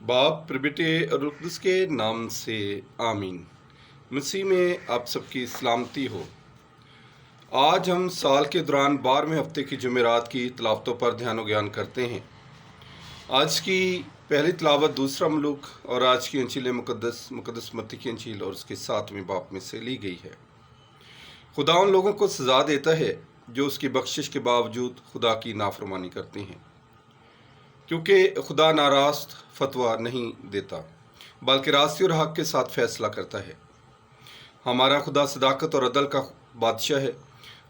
बाप फिर बेटे और रूह कुद्दुस के नाम से आमीन। मसीह में आप सबकी सलामती हो। आज हम साल के दौरान 12वें हफ्ते की जुमेरात की तिलावतों पर ध्यान और ज्ञान करते हैं। आज की पहली तिलावत दूसरा मलूक और आज की अंजील मुकद्दस मत्ती की अंजील और उसके 7वें बाप में से ली गई है। खुदा उन लोगों को सजा देता है जो उसकी बख्शिश के बावजूद खुदा की नाफरमानी करते हैं, क्योंकि खुदा नारास्त फतवा नहीं देता बल्कि रास्ते और हक के साथ फैसला करता है। हमारा खुदा सदाकत और अदल का बादशाह है,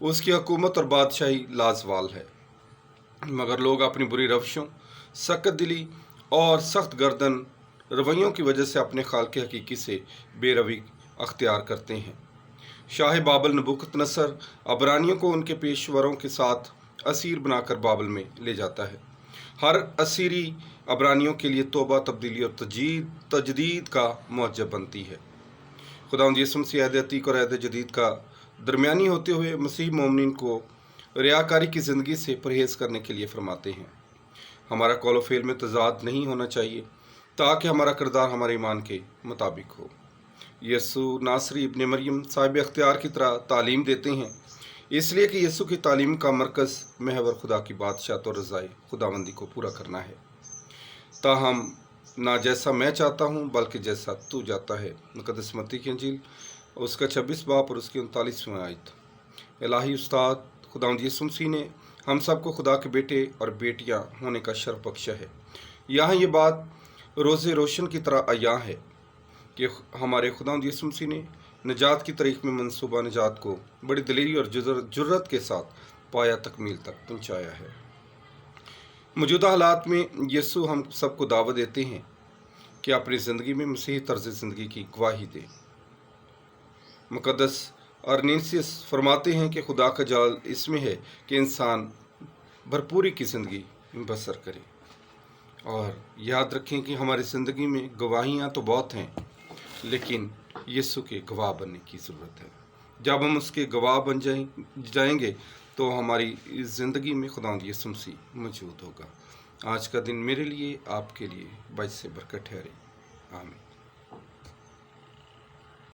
उसकी हुकूमत और बादशाही लाजवाल है। मगर लोग अपनी बुरी रवशों, सख्त दिली और सख्त गर्दन रवैयों की वजह से अपने खाल के हकीकी से बेरवी अख्तियार करते हैं। शाह बाबल नबूकतनसर अबरानियों को उनके पेशवरों के साथ असीर बनाकर बाबल में ले जाता है। हर असीरी अबरानियों के लिए तौबा, तब्दीली और तजदीद का मौजब बनती है। खुदावंद यीशु मसीह अहद अतीक और अहद जदीद का दरमियानी होते हुए मसीह मोमिन को रियाकारी की ज़िंदगी से परहेज़ करने के लिए फरमाते हैं। हमारा कौल फेल में तजाद नहीं होना चाहिए ताकि हमारा किरदार हमारे ईमान के मुताबिक हो। यीशु नासरी इब्ने मरियम साहिब अख्तियार की तरह तालीम देते हैं, इसलिए कि यीशु की तालीम का मरकज़ महवर खुदा की बादशाहत और रज़ाए खुदावंदी को पूरा करना है। ताहम ना जैसा मैं चाहता हूँ बल्कि जैसा तू जाता है। मुकद्दस मत्ती की अंजील उसका 26 बाप और उसकी 39वां आयत। इलाही उस्ताद खुदावंद यीशु मसीह ने हम सबको खुदा के बेटे और बेटियाँ होने का शर्फ बख्शा है। यहाँ ये बात रोज़े रोशन की तरह अयां है कि हमारे खुदावंद यीशु मसीह ने निजात की तरीक़ में मंसूबा निजात को बड़ी दलेरी और जुर्रत के साथ पाया तकमील तक पहुँचाया है। मौजूदा हालात में यीशु हम सबको दावत देते हैं कि अपनी ज़िंदगी में मसीही तर्ज ज़िंदगी की गवाही दें। मुकद्दस अर्नीसियस फरमाते हैं कि खुदा का जाल इसमें है कि इंसान भरपूरी की ज़िंदगी बसर करे। और याद रखें कि हमारी ज़िंदगी में गवाहियाँ तो बहुत हैं, लेकिन यीशु के गवाह बनने की ज़रूरत है। जब हम उसके गवाह बन जाएंगे तो हमारी ज़िंदगी में खुदावंद यीशु मसीह मौजूद होगा। आज का दिन मेरे लिए, आपके लिए बाइस से बरकत ठहरे। आमीन।